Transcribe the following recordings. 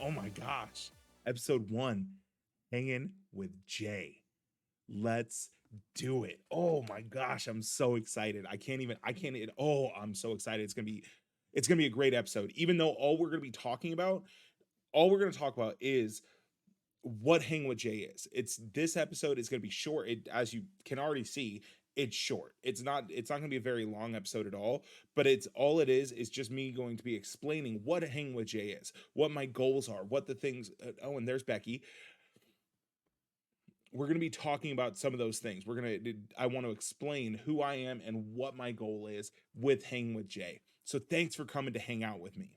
Oh my gosh. Episode 1, Hanging with Jay. Let's do it. Oh my gosh, I'm so excited. I'm so excited. It's going to be a great episode. Even though all we're going to talk about is what Hang with Jay is. This episode is going to be short. As you can already see, it's short. It's not going to be a very long episode at all, but it's all it is just me going to be explaining what Hang with Jay is, what my goals are, what the things oh, and there's Becky. We're going to be talking about some of those things. I want to explain who I am and what my goal is with Hang with Jay. So thanks for coming to hang out with me.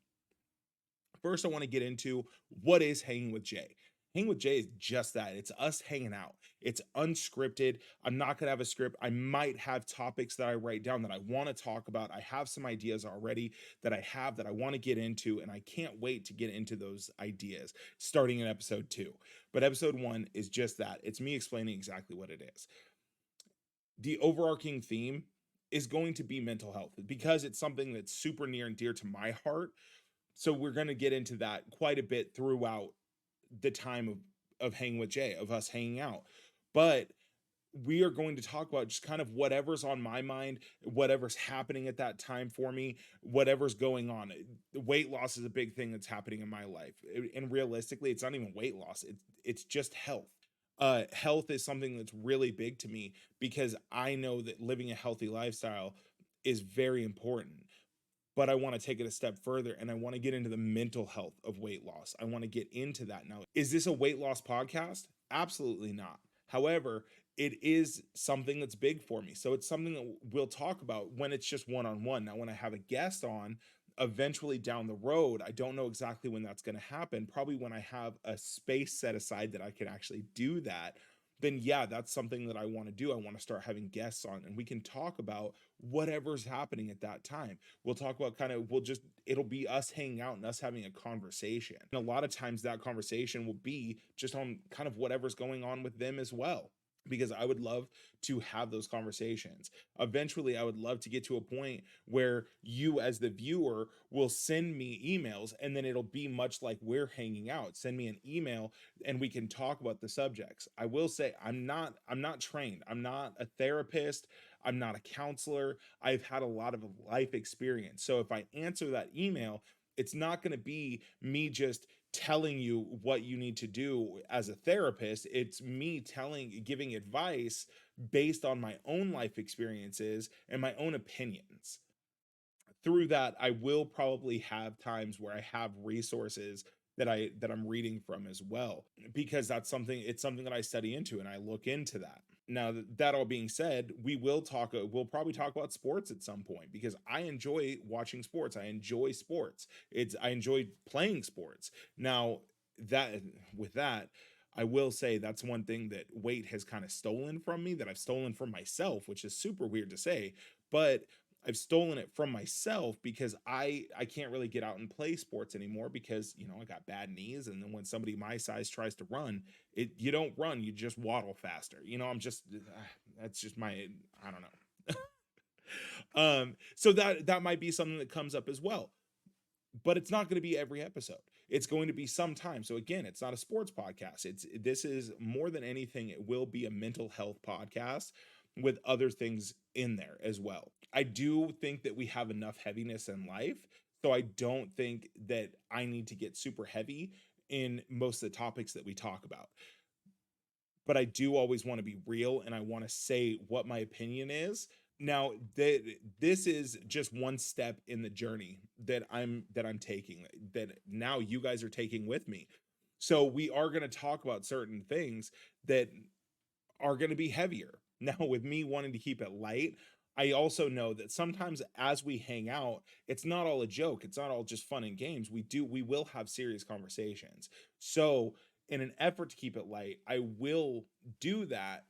First, I want to get into what is Hanging with Jay. Hanging with Jay is just that. It's us hanging out. It's unscripted. I'm not going to have a script. I might have topics that I write down that I want to talk about. I have some ideas already that I want to get into, and I can't wait to get into those ideas starting in episode 2. But episode 1 is just that. It's me explaining exactly what it is. The overarching theme is going to be mental health because it's something that's super near and dear to my heart. So we're going to get into that quite a bit throughout the time of hanging with Jay, of us hanging out. But we are going to talk about just kind of whatever's on my mind, whatever's happening at that time for me, whatever's going on. Weight loss is a big thing that's happening in my life. And realistically, it's not even weight loss. It's just health. Health is something that's really big to me because I know that living a healthy lifestyle is very important. But I want to take it a step further and I want to get into the mental health of weight loss. I want to get into that now. Is this a weight loss podcast? Absolutely not. However, it is something that's big for me. So it's something that we'll talk about when it's just one on one. Now, when I have a guest on, eventually down the road, I don't know exactly when that's going to happen. Probably when I have a space set aside that I can actually do that, then yeah, that's something that I want to do. I want to start having guests on and we can talk about whatever's happening at that time. We'll talk about it'll be us hanging out and us having a conversation. And a lot of times that conversation will be just on kind of whatever's going on with them as well, because I would love to have those conversations. Eventually, I would love to get to a point where you, as the viewer, will send me emails and then it'll be much like we're hanging out. Send me an email and we can talk about the subjects. I will say I'm not trained. I'm not a therapist. I'm not a counselor. I've had a lot of life experience. So if I answer that email, it's not going to be me just telling you what you need to do as a therapist. It's me giving advice based on my own life experiences and my own opinions. Through that, I will probably have times where I have resources that I'm reading from as well, because it's something that I study into and I look into that. Now, that all being said, we'll probably talk about sports at some point because I enjoy watching sports. I enjoy sports. I enjoy playing sports. Now, that with that, I will say that's one thing that weight has kind of stolen from me, that I've stolen from myself, which is super weird to say, but I've stolen it from myself because I can't really get out and play sports anymore because, I got bad knees, and then when somebody my size tries to run, you don't run, you just waddle faster. I'm just that's just my I don't know. So that might be something that comes up as well. But it's not going to be every episode. It's going to be sometime. So again, it's not a sports podcast. This is more than anything, it will be a mental health podcast with other things in there as well. I do think that we have enough heaviness in life. So I don't think that I need to get super heavy in most of the topics that we talk about. But I do always want to be real and I want to say what my opinion is. Now, this is just one step in the journey that I'm taking, that now you guys are taking with me. So we are going to talk about certain things that are going to be heavier. Now, with me wanting to keep it light, I also know that sometimes as we hang out, it's not all a joke. It's not all just fun and games. We will have serious conversations. So, in an effort to keep it light, I will do that.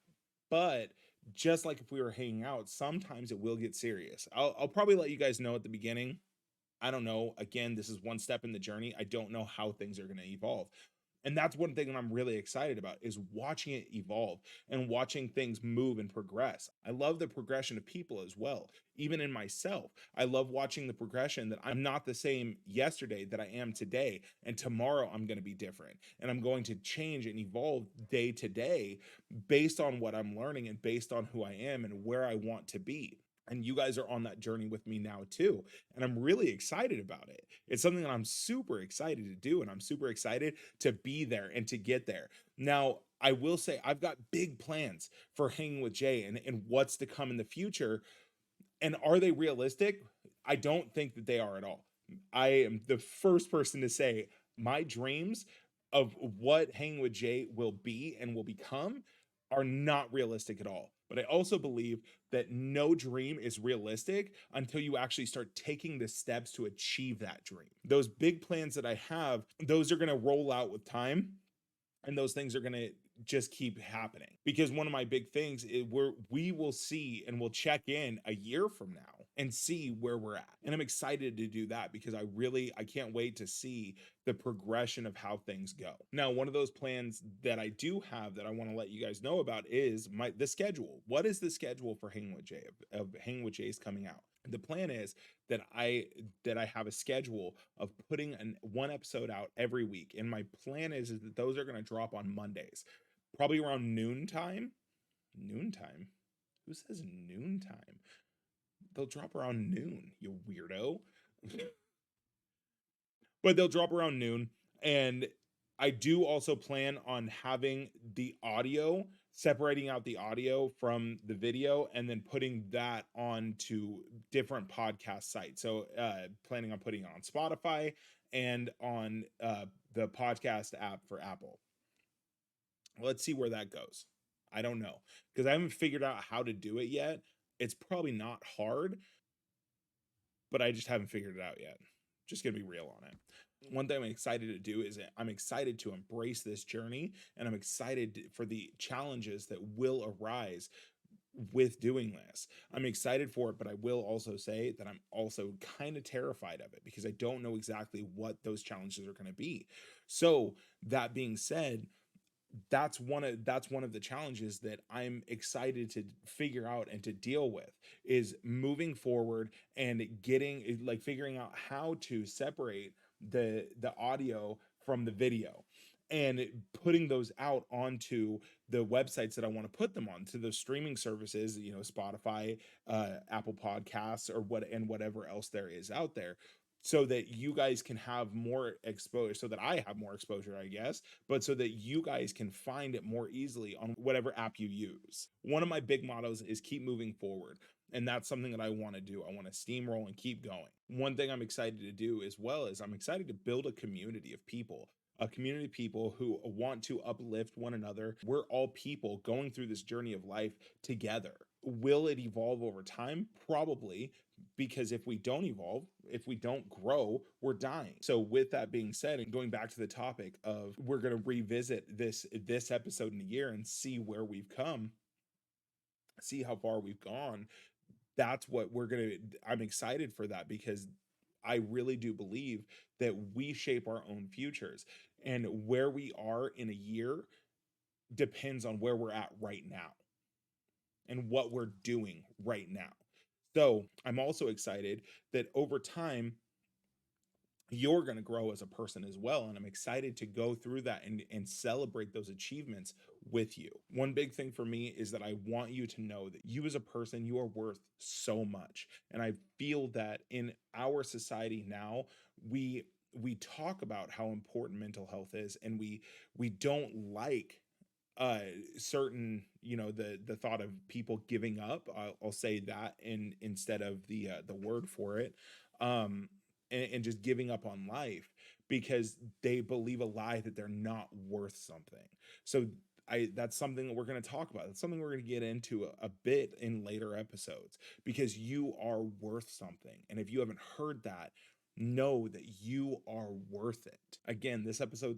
But just like if we were hanging out, sometimes it will get serious. I'll probably let you guys know at the beginning. I don't know. Again, this is one step in the journey. I don't know how things are going to evolve. And that's one thing that I'm really excited about is watching it evolve and watching things move and progress. I love the progression of people as well, even in myself. I love watching the progression that I'm not the same yesterday that I am today. And tomorrow I'm going to be different. And I'm going to change and evolve day to day based on what I'm learning and based on who I am and where I want to be. And you guys are on that journey with me now too. And I'm really excited about it. It's something that I'm super excited to do. And I'm super excited to be there and to get there. Now, I will say I've got big plans for hanging with Jay and what's to come in the future. And are they realistic? I don't think that they are at all. I am the first person to say my dreams of what hanging with Jay will be and will become are not realistic at all. But I also believe that no dream is realistic until you actually start taking the steps to achieve that dream. Those big plans that I have, those are going to roll out with time, and those things are going to just keep happening, because one of my big things is we will see and we'll check in a year from now and see where we're at. And I'm excited to do that because I can't wait to see the progression of how things go. Now, one of those plans that I do have that I want to let you guys know about is the schedule. What is the schedule for Hanging with Jay, of Hanging with Jay's coming out? The plan is that I have a schedule of putting one episode out every week, and my plan is that those are going to drop on Mondays, probably around noontime. Noontime? Who says noontime? They'll drop around noon, you weirdo. But they'll drop around noon. And I do also plan on having the audio, separating out the audio from the video, and then putting that onto different podcast sites. So, planning on putting it on Spotify and on the podcast app for Apple. Let's see where that goes. I don't know, because I haven't figured out how to do it yet. It's probably not hard, but I just haven't figured it out yet. Just gonna be real on it. One thing I'm excited to do is I'm excited to embrace this journey, and I'm excited for the challenges that will arise with doing this. I'm excited for it, but I will also say that I'm also kind of terrified of it because I don't know exactly what those challenges are going to be. So, that being said, that's one of the challenges that I'm excited to figure out and to deal with, is moving forward and figuring out how to separate the audio from the video and putting those out onto the websites that I want to put them on, to those streaming services, Spotify, Apple Podcasts, or whatever else there is out there, so that you guys can have more exposure, so that I have more exposure, I guess, but so that you guys can find it more easily on whatever app you use. One of my big mottos is keep moving forward. And that's something that I want to do. I want to steamroll and keep going. One thing I'm excited to do as well is I'm excited to build a community of people. A community of people who want to uplift one another. We're all people going through this journey of life together. Will it evolve over time? Probably, because if we don't evolve, if we don't grow, we're dying. So with that being said, and going back to the topic of, we're going to revisit this episode in a year and see where we've come, see how far we've gone. That's what I'm excited for that, because I really do believe that we shape our own futures, and where we are in a year depends on where we're at right now and what we're doing right now. So I'm also excited that over time, you're going to grow as a person as well. And I'm excited to go through that and celebrate those achievements with you. One big thing for me is that I want you to know that you as a person, you are worth so much. And I feel that in our society now, we talk about how important mental health is, and we don't like certain, the thought of people giving up. I'll say that instead of the word for it, and just giving up on life because they believe a lie that they're not worth something. So that's something that we're going to talk about. That's something we're going to get into a bit in later episodes, because you are worth something. And if you haven't heard that, know that you are worth it. Again, this episode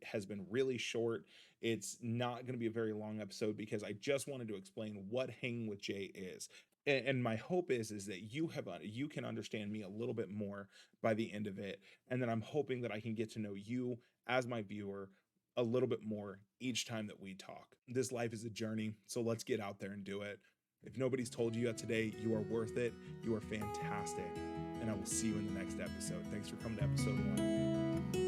has been really short. It's not going to be a very long episode because I just wanted to explain what Hanging with Jay is. And my hope is that you can understand me a little bit more by the end of it, and then I'm hoping that I can get to know you as my viewer a little bit more each time that we talk. This life is a journey, so let's get out there and do it. If nobody's told you yet today, you are worth it, you are fantastic, and I will see you in the next episode. Thanks for coming to episode 1.